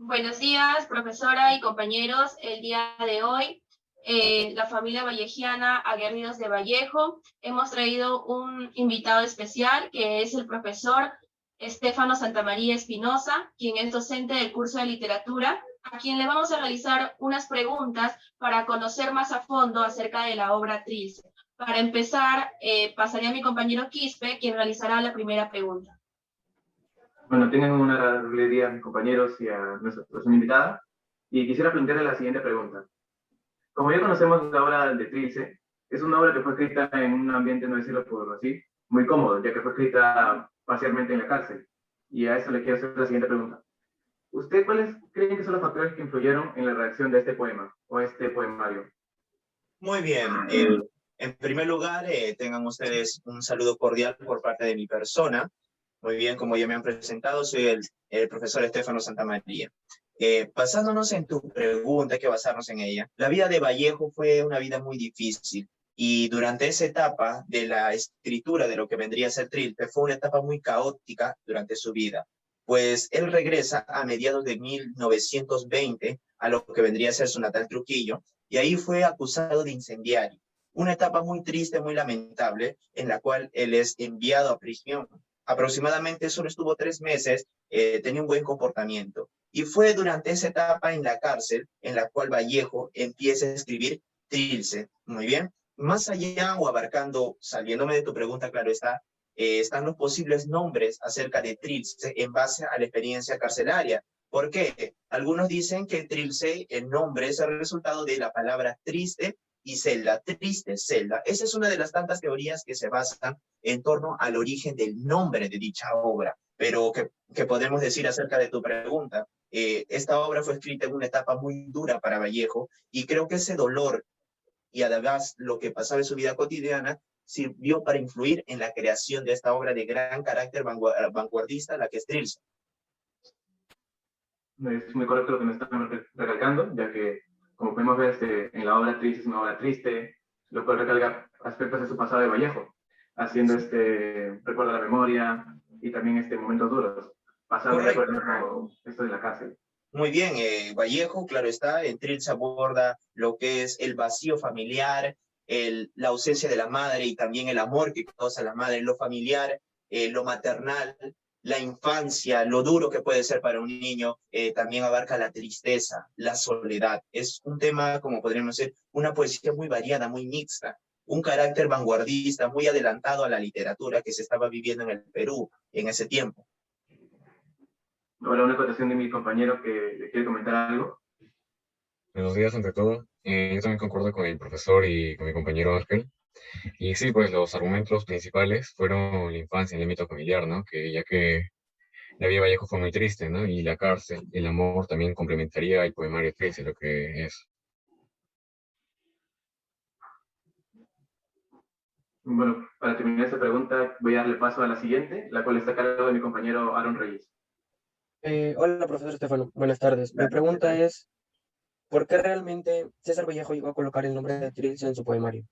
Buenos días, profesora y compañeros. El día de hoy, la familia vallejiana Aguerridos de Vallejo, hemos traído un invitado especial que es el profesor Estefano Santamaría Espinosa, quien es docente del curso de literatura, a quien le vamos a realizar unas preguntas para conocer más a fondo acerca de la obra Trilce. Para empezar, pasaré a mi compañero Quispe, quien realizará la primera pregunta. Bueno, tengan una agradable día, mis compañeros, y a nuestra persona invitada. Y quisiera plantearle la siguiente pregunta. Como ya conocemos la obra de Trilce, es una obra que fue escrita en un ambiente, no decirlo por así, muy cómodo, ya que fue escrita parcialmente en la cárcel. Y a eso le quiero hacer la siguiente pregunta. ¿Usted cuáles creen que son los factores que influyeron en la redacción de este poema o este poemario? Muy bien. En primer lugar, tengan ustedes un saludo cordial por parte de mi persona. Muy bien, como ya me han presentado, soy el profesor Estefano Santamaría. Basándonos en tu pregunta, hay que basarnos en ella. La vida de Vallejo fue una vida muy difícil y durante esa etapa de la escritura de lo que vendría a ser Trilce, fue una etapa muy caótica durante su vida, pues él regresa a mediados de 1920 a lo que vendría a ser su natal Trujillo, y ahí fue acusado de incendiario. Una etapa muy triste, muy lamentable, en la cual él es enviado a prisión. Aproximadamente solo estuvo 3 meses, tenía un buen comportamiento. Y fue durante esa etapa en la cárcel en la cual Vallejo empieza a escribir Trilce. Muy bien. Más allá o abarcando, saliéndome de tu pregunta, claro está, están los posibles nombres acerca de Trilce en base a la experiencia carcelaria. ¿Por qué? Algunos dicen que Trilce, el nombre, es el resultado de la palabra triste y celda, triste celda. Esa es una de las tantas teorías que se basan en torno al origen del nombre de dicha obra. Pero, ¿qué podemos decir acerca de tu pregunta? Esta obra fue escrita en una etapa muy dura para Vallejo y creo que ese dolor y además lo que pasaba en su vida cotidiana sirvió para influir en la creación de esta obra de gran carácter vanguardista, la que es Trilce. Es muy correcto lo que me están recalcando, ya que, como podemos ver, en la obra Trilce es una obra triste, lo cual recalca aspectos de su pasado de Vallejo, haciendo recuerdo a la memoria y también momentos duros, pasando por ejemplo, esto de la cárcel. Muy bien, Vallejo, claro está, en Trilce aborda lo que es el vacío familiar, la ausencia de la madre y también el amor que causa la madre, lo familiar, lo maternal, la infancia, lo duro que puede ser para un niño, también abarca la tristeza, la soledad. Es un tema, como podríamos decir, una poesía muy variada, muy mixta, un carácter vanguardista, muy adelantado a la literatura que se estaba viviendo en el Perú en ese tiempo. Ahora una acotación de mi compañero que le quiere comentar algo. Buenos días, ante todo. Yo también concuerdo con el profesor y con mi compañero Ángel. Y sí, pues los argumentos principales fueron la infancia, el ámbito familiar, ¿no? Ya que la vida de Vallejo fue muy triste, ¿no? Y la cárcel, el amor también complementaría el poemario triste, lo que es. Bueno, para terminar esta pregunta, voy a darle paso a la siguiente, la cual está a cargo de mi compañero Aaron Reyes. Hola, profesor Estefano. Buenas tardes. Mi pregunta es, ¿por qué realmente César Vallejo llegó a colocar el nombre de Trilce en su poemario?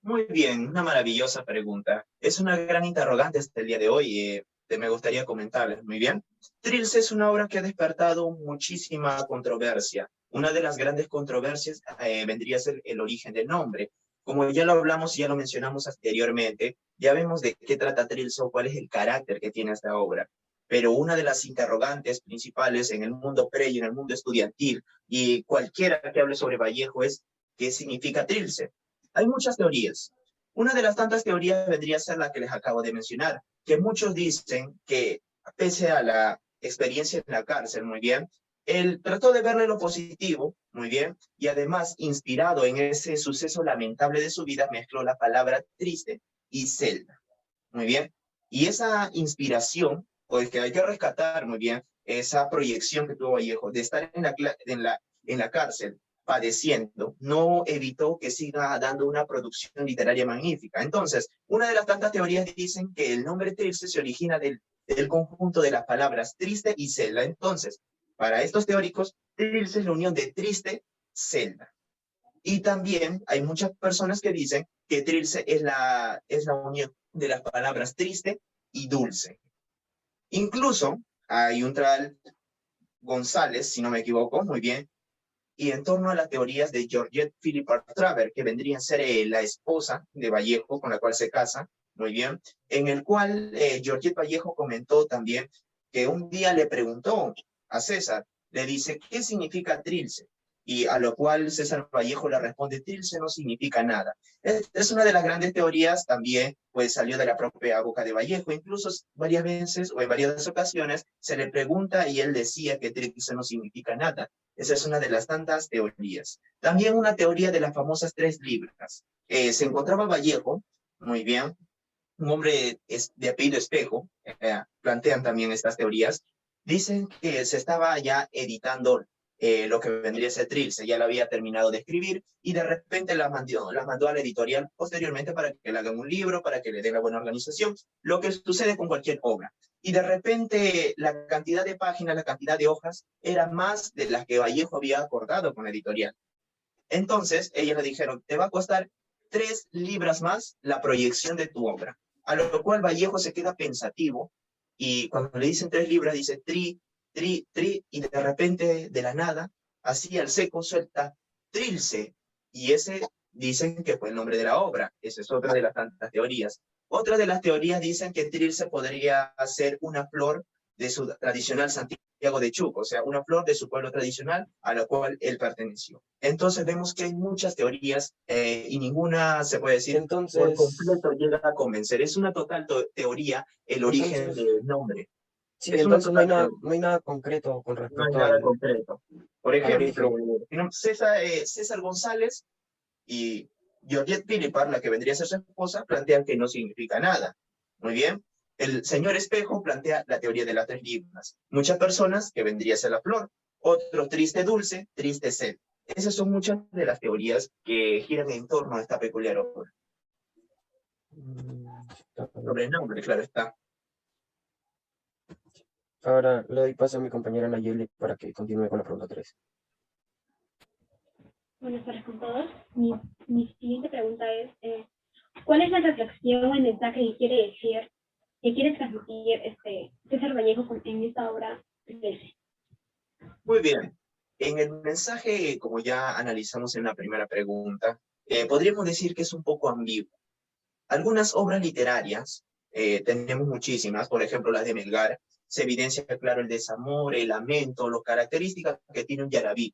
Muy bien, una maravillosa pregunta. Es una gran interrogante hasta el día de hoy. Me gustaría comentarles. Muy bien. Trilce es una obra que ha despertado muchísima controversia. Una de las grandes controversias vendría a ser el origen del nombre. Como ya lo hablamos y ya lo mencionamos anteriormente, ya vemos de qué trata Trilce o cuál es el carácter que tiene esta obra. Pero una de las interrogantes principales en el mundo pre y en el mundo estudiantil, y cualquiera que hable sobre Vallejo, es ¿qué significa Trilce? Hay muchas teorías. Una de las tantas teorías vendría a ser la que les acabo de mencionar, que muchos dicen que, pese a la experiencia en la cárcel, muy bien, él trató de verle lo positivo, muy bien, y además, inspirado en ese suceso lamentable de su vida, mezcló la palabra triste y celda, muy bien. Y esa inspiración, pues que hay que rescatar, muy bien, esa proyección que tuvo Vallejo de estar en la cárcel, padeciendo, no evitó que siga dando una producción literaria magnífica. Entonces, una de las tantas teorías dicen que el nombre Trilce se origina del conjunto de las palabras triste y celda. Entonces, para estos teóricos, Trilce es la unión de triste, celda. Y también hay muchas personas que dicen que Trilce es la unión de las palabras triste y dulce. Incluso hay un tal González, si no me equivoco, muy bien, y en torno a las teorías de Georgette Philippa Traver, que vendría a ser la esposa de Vallejo, con la cual se casa, muy bien, en el cual Georgette Vallejo comentó también que un día le preguntó a César, le dice, ¿qué significa trilce? Y a lo cual César Vallejo le responde, trilce no significa nada. Es una de las grandes teorías, también pues salió de la propia boca de Vallejo, incluso varias veces o en varias ocasiones se le pregunta y él decía que trilce no significa nada. Esa es una de las tantas teorías. También una teoría de las famosas 3 libras. Se encontraba Vallejo, muy bien, un hombre de apellido Espejo, plantean también estas teorías, dicen que se estaba ya editando lo que vendría a ser Trilce, ya lo había terminado de escribir y de repente la mandó a la editorial posteriormente para que le hagan un libro, para que le den la buena organización, lo que sucede con cualquier obra. Y de repente la cantidad de páginas, la cantidad de hojas, era más de las que Vallejo había acordado con la editorial. Entonces, ellos le dijeron, te va a costar 3 libras más la proyección de tu obra. A lo cual Vallejo se queda pensativo y cuando le dicen 3 libras, dice tri, y de repente, de la nada, así al seco suelta trilce. Y ese dicen que fue el nombre de la obra. Esa es otra de las tantas teorías. Otra de las teorías dicen que trilce podría ser una flor de su tradicional Santiago de Chuco, o sea, una flor de su pueblo tradicional a la cual él perteneció. Entonces vemos que hay muchas teorías y ninguna se puede decir Entonces, por completo llega a convencer. Es una total teoría el origen del nombre. Sí, Es entonces no hay total nada, teoría. no hay nada concreto con No hay respecto nada concreto. Por al ejemplo, origen. César González y Georgette Philippa, la que vendría a ser su esposa, plantean que no significa nada. Muy bien. El señor Espejo plantea la teoría de las 3 libras. Muchas personas, que vendría a ser la flor, otro triste dulce, triste sed. Esas son muchas de las teorías que giran en torno a esta peculiar obra. Sobre el nombre, claro está. Ahora le doy paso a mi compañera Nayeli para que continúe con la pregunta 3. Buenas tardes con todos. Mi siguiente pregunta es, ¿cuál es la reflexión o el mensaje que quiere transmitir César Vallejo en esta obra? Muy bien. En el mensaje, como ya analizamos en la primera pregunta, podríamos decir que es un poco ambiguo. Algunas obras literarias, tenemos muchísimas, por ejemplo las de Melgar, se evidencia claro el desamor, el lamento, las características que tiene un yarabí,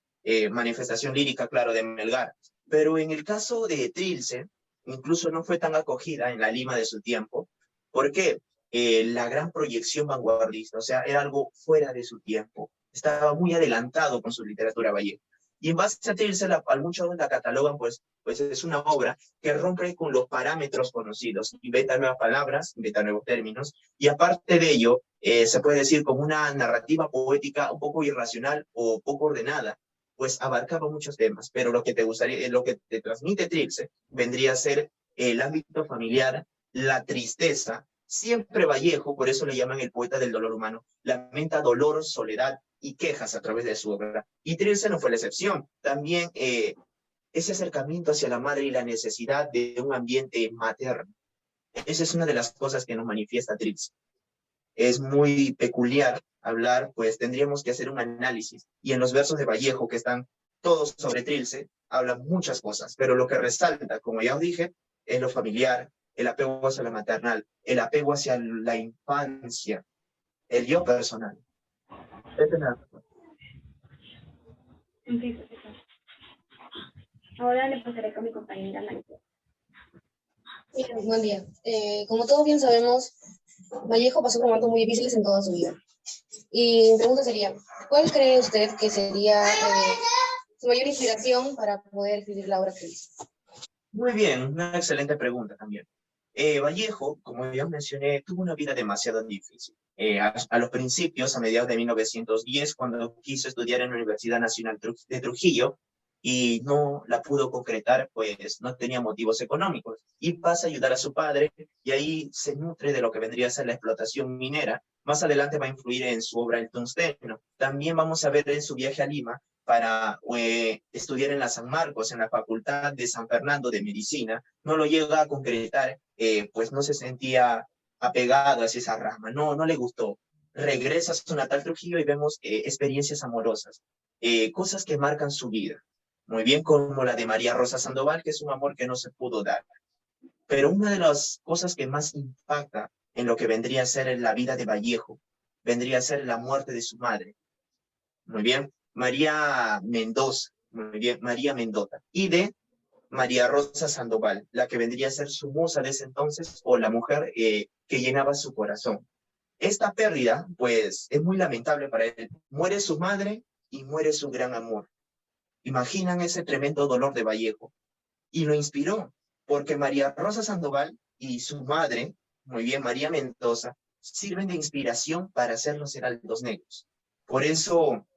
manifestación lírica, claro, de Melgar. Pero en el caso de Trilce, incluso no fue tan acogida en la Lima de su tiempo. ¿Por qué? La gran proyección vanguardista, o sea, era algo fuera de su tiempo. Estaba muy adelantado con su literatura Vallejo. Y en base a Trilce, muchos la catalogan, pues es una obra que rompe con los parámetros conocidos, inventa nuevas palabras, inventa nuevos términos, y aparte de ello, se puede decir como una narrativa poética un poco irracional o poco ordenada, pues abarcaba muchos temas, pero lo que te transmite Trilce vendría a ser el ámbito familiar, la tristeza, siempre Vallejo, por eso le llaman el poeta del dolor humano, lamenta dolor, soledad y quejas a través de su obra, y Trilce no fue la excepción, también ese acercamiento hacia la madre y la necesidad de un ambiente materno. Esa es una de las cosas que nos manifiesta Trilce. Es muy peculiar hablar, pues tendríamos que hacer un análisis. Y en los versos de Vallejo, que están todos sobre Trilce, hablan muchas cosas, pero lo que resalta, como ya os dije, es lo familiar, el apego hacia la maternal, el apego hacia la infancia, el yo personal. Esa es la... Ahora le pasaré con mi compañera Nayeli. Buen día. Como todos bien sabemos, Vallejo pasó por momentos muy difíciles en toda su vida. Y mi pregunta sería, ¿cuál cree usted que sería su mayor inspiración para poder escribir la obra que hizo? Muy bien, una excelente pregunta también. Vallejo, como ya mencioné, tuvo una vida demasiado difícil. A los principios, a mediados de 1910, cuando quiso estudiar en la Universidad Nacional de Trujillo, y no la pudo concretar, pues no tenía motivos económicos, y pasa a ayudar a su padre, y ahí se nutre de lo que vendría a ser la explotación minera. Más adelante va a influir en su obra El Tungsteno. También vamos a ver en su viaje a Lima, para estudiar en la San Marcos, en la Facultad de San Fernando de Medicina, no lo llega a concretar, pues no se sentía apegado hacia esa rama, no le gustó. regresa a su natal Trujillo y vemos experiencias amorosas, cosas que marcan su vida. Muy bien, como la de María Rosa Sandoval, que es un amor que no se pudo dar. Pero una de las cosas que más impacta en lo que vendría a ser la vida de Vallejo, vendría a ser la muerte de su madre. Muy bien, María Mendoza, muy bien, María Mendoza. Y de María Rosa Sandoval, la que vendría a ser su musa de ese entonces, o la mujer que llenaba su corazón. Esta pérdida, pues, es muy lamentable para él. Muere su madre y muere su gran amor. Imaginan ese tremendo dolor de Vallejo. Y lo inspiró, porque María Rosa Sandoval y su madre, muy bien, María Mendoza, sirven de inspiración para hacer los heraldos negros. Por eso,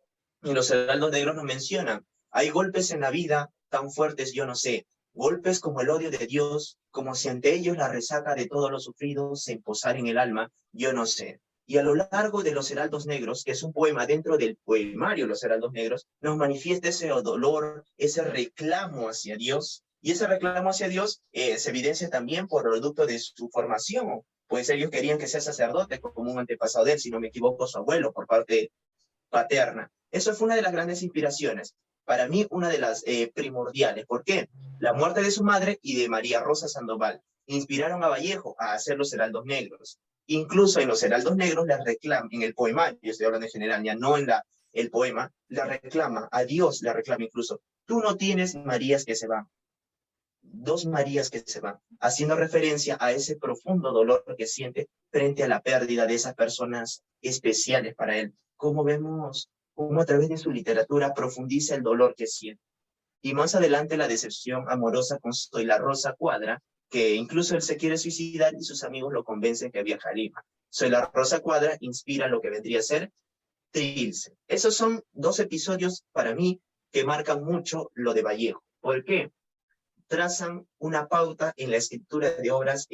en los heraldos negros nos mencionan, hay golpes en la vida tan fuertes, yo no sé, golpes como el odio de Dios, como si ante ellos la resaca de todos los sufridos se imposara en el alma, yo no sé. Y a lo largo de los heraldos negros, que es un poema dentro del poemario Los heraldos negros, nos manifiesta ese dolor, ese reclamo hacia Dios. Y ese reclamo hacia Dios se evidencia también por producto de su formación. Pues ellos querían que sea sacerdote, como un antepasado de él, si no me equivoco, su abuelo, por parte paterna. Eso fue una de las grandes inspiraciones. Para mí, una de las primordiales. ¿Por qué? La muerte de su madre y de María Rosa Sandoval inspiraron a Vallejo a hacer los heraldos negros. Incluso en los heraldos negros le reclama, en el poemario, estoy hablando en general, ya no en el poema, le reclama, a Dios le reclama incluso, tú no tienes Marías que se van, dos Marías que se van, haciendo referencia a ese profundo dolor que siente frente a la pérdida de esas personas especiales para él. Como vemos, cómo a través de su literatura profundiza el dolor que siente. Y más adelante la decepción amorosa con Soy la Rosa Cuadra, que incluso él se quiere suicidar y sus amigos lo convencen que viaja a Lima. Soy la Rosa Cuadra inspira lo que vendría a ser Trilce. Esos son dos episodios para mí que marcan mucho lo de Vallejo. ¿Por qué? Trazan una pauta en la escritura de obras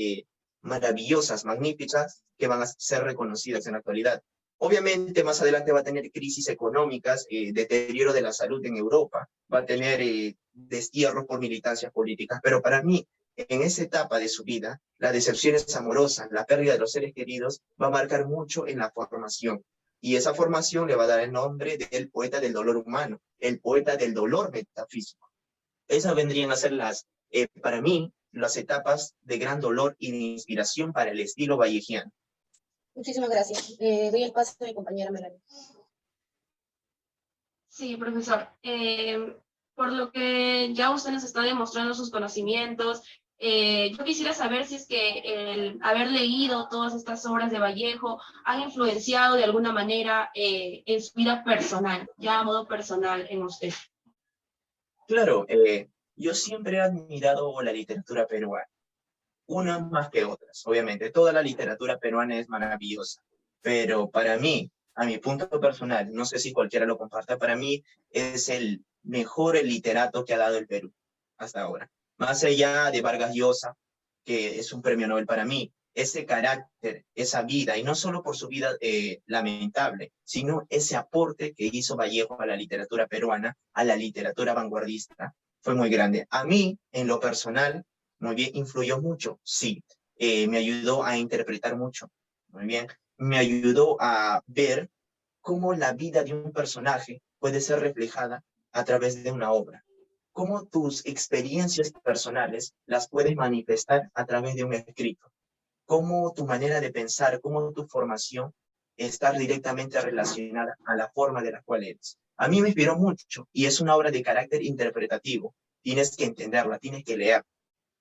maravillosas, magníficas, que van a ser reconocidas en la actualidad. Obviamente, más adelante va a tener crisis económicas, deterioro de la salud en Europa, va a tener destierro por militancias políticas, pero para mí, en esa etapa de su vida, las decepciones amorosas, la pérdida de los seres queridos, va a marcar mucho en la formación. Y esa formación le va a dar el nombre del poeta del dolor humano, el poeta del dolor metafísico. Esas vendrían a ser para mí, las etapas de gran dolor y de inspiración para el estilo vallejiano. Muchísimas gracias. Doy el paso a mi compañera Melanie. Sí, profesor. Por lo que ya usted nos está demostrando sus conocimientos, yo quisiera saber si es que el haber leído todas estas obras de Vallejo han influenciado de alguna manera en su vida personal, ya a modo personal en usted. Claro, yo siempre he admirado la literatura peruana, unas más que otras, obviamente. Toda la literatura peruana es maravillosa, pero para mí, a mi punto personal, no sé si cualquiera lo comparta, para mí es el mejor literato que ha dado el Perú hasta ahora. Más allá de Vargas Llosa, que es un premio Nobel para mí, ese carácter, esa vida, y no solo por su vida lamentable, sino ese aporte que hizo Vallejo a la literatura peruana, a la literatura vanguardista, fue muy grande. A mí, en lo personal, muy bien, influyó mucho, sí. Me ayudó a interpretar mucho, muy bien. Me ayudó a ver cómo la vida de un personaje puede ser reflejada a través de una obra. Cómo tus experiencias personales las puedes manifestar a través de un escrito. Cómo tu manera de pensar, cómo tu formación está directamente relacionada a la forma de la cual eres. A mí me inspiró mucho y es una obra de carácter interpretativo. Tienes que entenderla, tienes que leer.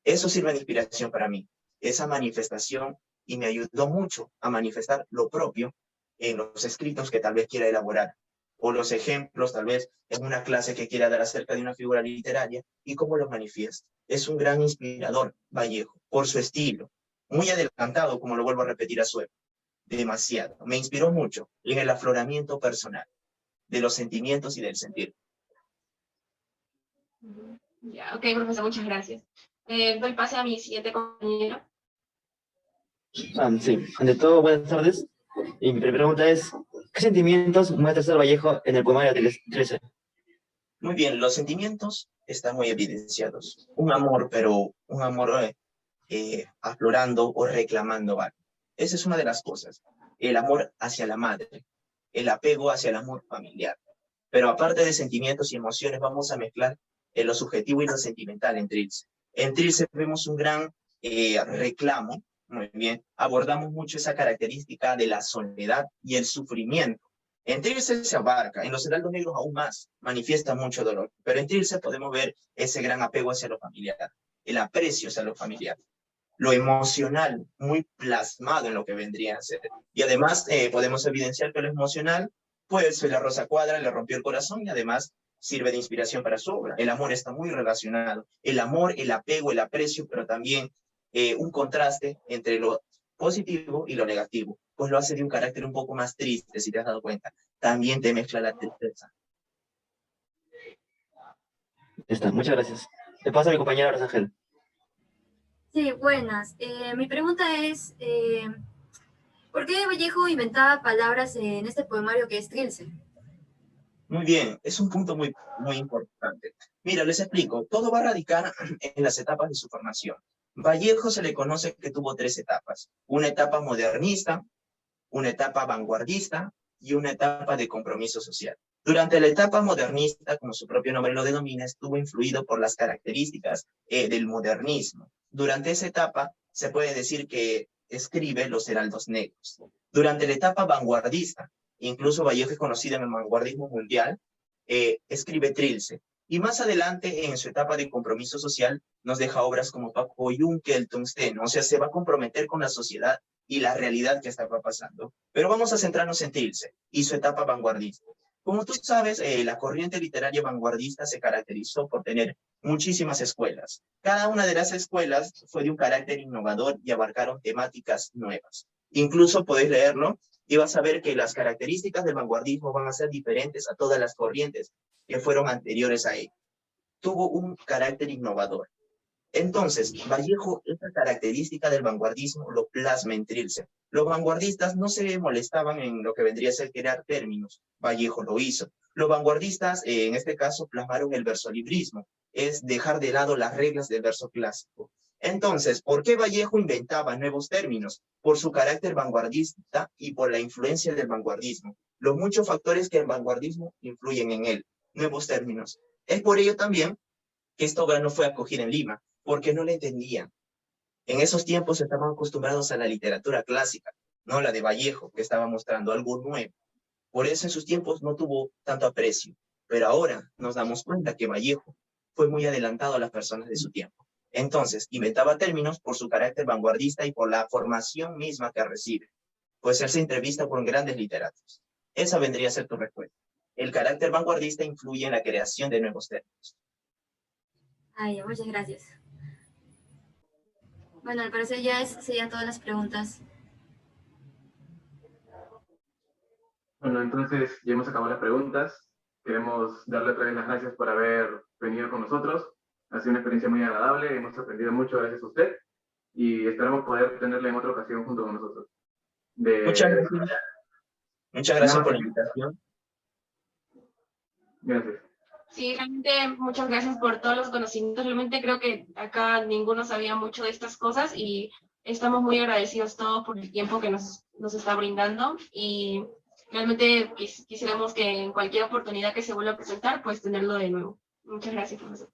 Eso sirve de inspiración para mí, esa manifestación, y me ayudó mucho a manifestar lo propio en los escritos que tal vez quiera elaborar, o los ejemplos tal vez en una clase que quiera dar acerca de una figura literaria y cómo lo manifiesta. Es un gran inspirador, Vallejo, por su estilo, muy adelantado, como lo vuelvo a repetir a su época, demasiado. Me inspiró mucho en el afloramiento personal de los sentimientos y del sentir. Ya, ok, profesor, muchas gracias. Doy pase a mi siguiente compañero. Sí, ante todo, buenas tardes. Y mi primera pregunta es, ¿qué sentimientos muestra César Vallejo en el poemario de 13? Muy bien, los sentimientos están muy evidenciados. Un amor, pero un amor aflorando o reclamando algo. Esa es una de las cosas. el amor hacia la madre, el apego hacia el amor familiar. Pero aparte de sentimientos y emociones, vamos a mezclar lo subjetivo y lo sentimental en Trilce. En Trilce vemos un gran reclamo, muy bien, abordamos mucho esa característica de la soledad y el sufrimiento. En Trilce se abarca, en los heraldos negros aún más, manifiesta mucho dolor, pero en Trilce podemos ver ese gran apego hacia lo familiar, el aprecio hacia lo familiar, lo emocional muy plasmado en lo que vendría a ser. Y además podemos evidenciar que lo emocional, pues la Rosa Cuadra le rompió el corazón y además sirve de inspiración para su obra. El amor está muy relacionado. El amor, el apego, el aprecio, pero también un contraste entre lo positivo y lo negativo, pues lo hace de un carácter un poco más triste, si te has dado cuenta. También te mezcla la tristeza. Está, muchas gracias. Le paso a mi compañera Rosángel. Sí, buenas. Mi pregunta es, ¿por qué Vallejo inventaba palabras en este poemario que es Trilce? Muy bien, es un punto muy importante. Mira, les explico. Todo va a radicar en las etapas de su formación. Vallejo se le conoce que tuvo 3 etapas. Una etapa modernista, una etapa vanguardista y una etapa de compromiso social. Durante la etapa modernista, como su propio nombre lo denomina, estuvo influido por las características del modernismo. Durante esa etapa se puede decir que escribe los heraldos negros. Durante la etapa vanguardista, incluso Vallejo es conocido en el vanguardismo mundial, escribe Trilce. Y más adelante, en su etapa de compromiso social, nos deja obras como Paco Yunque, el Tungsteno. O sea, se va a comprometer con la sociedad y la realidad que estaba pasando. Pero vamos a centrarnos en Trilce y su etapa vanguardista. Como tú sabes, la corriente literaria vanguardista se caracterizó por tener muchísimas escuelas. Cada una de las escuelas fue de un carácter innovador y abarcaron temáticas nuevas. Incluso podés leerlo y vas a ver que las características del vanguardismo van a ser diferentes a todas las corrientes que fueron anteriores a él. Tuvo un carácter innovador. Entonces, Vallejo, esta característica del vanguardismo lo plasma en Trilce. Los vanguardistas no se molestaban en lo que vendría a ser crear términos. Vallejo lo hizo. Los vanguardistas, en este caso, plasmaron el versolibrismo, es dejar de lado las reglas del verso clásico. Entonces, ¿por qué Vallejo inventaba nuevos términos? Por su carácter vanguardista y por la influencia del vanguardismo. Los muchos factores que el vanguardismo influyen en él. Nuevos términos. Es por ello también que esta obra no fue acogida en Lima, porque no la entendían. En esos tiempos estaban acostumbrados a la literatura clásica, no la de Vallejo, que estaba mostrando algo nuevo. Por eso en sus tiempos no tuvo tanto aprecio. Pero ahora nos damos cuenta que Vallejo fue muy adelantado a las personas de su tiempo. Entonces, inventaba términos por su carácter vanguardista y por la formación misma que recibe, pues él se entrevista con grandes literatos. Esa vendría a ser tu respuesta. El carácter vanguardista influye en la creación de nuevos términos. Ay, muchas gracias. Bueno, al parecer ya serían todas las preguntas. Bueno, entonces ya hemos acabado las preguntas. Queremos darle otra vez las gracias por haber venido con nosotros. Ha sido una experiencia muy agradable, hemos aprendido mucho gracias a usted y esperamos poder tenerle en otra ocasión junto con nosotros. Muchas gracias. Muchas gracias por la invitación. Gracias. Sí, realmente muchas gracias por todos los conocimientos. Realmente creo que acá ninguno sabía mucho de estas cosas y estamos muy agradecidos todos por el tiempo que nos está brindando y realmente quisiéramos que en cualquier oportunidad que se vuelva a presentar, pues tenerlo de nuevo. Muchas gracias, profesor.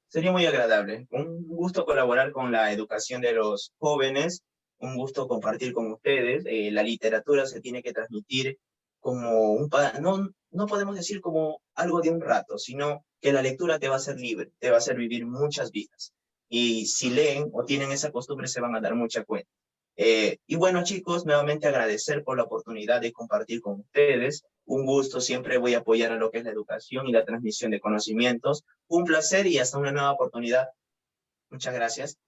Sería muy agradable. Un gusto colaborar con la educación de los jóvenes, un gusto compartir con ustedes. La literatura se tiene que transmitir como no podemos decir como algo de un rato, sino que la lectura te va a hacer libre, te va a hacer vivir muchas vidas. Y si leen o tienen esa costumbre, se van a dar mucha cuenta. Y bueno, chicos, nuevamente agradecer por la oportunidad de compartir con ustedes. Un gusto, siempre voy a apoyar a lo que es la educación y la transmisión de conocimientos. Un placer y hasta una nueva oportunidad. Muchas gracias.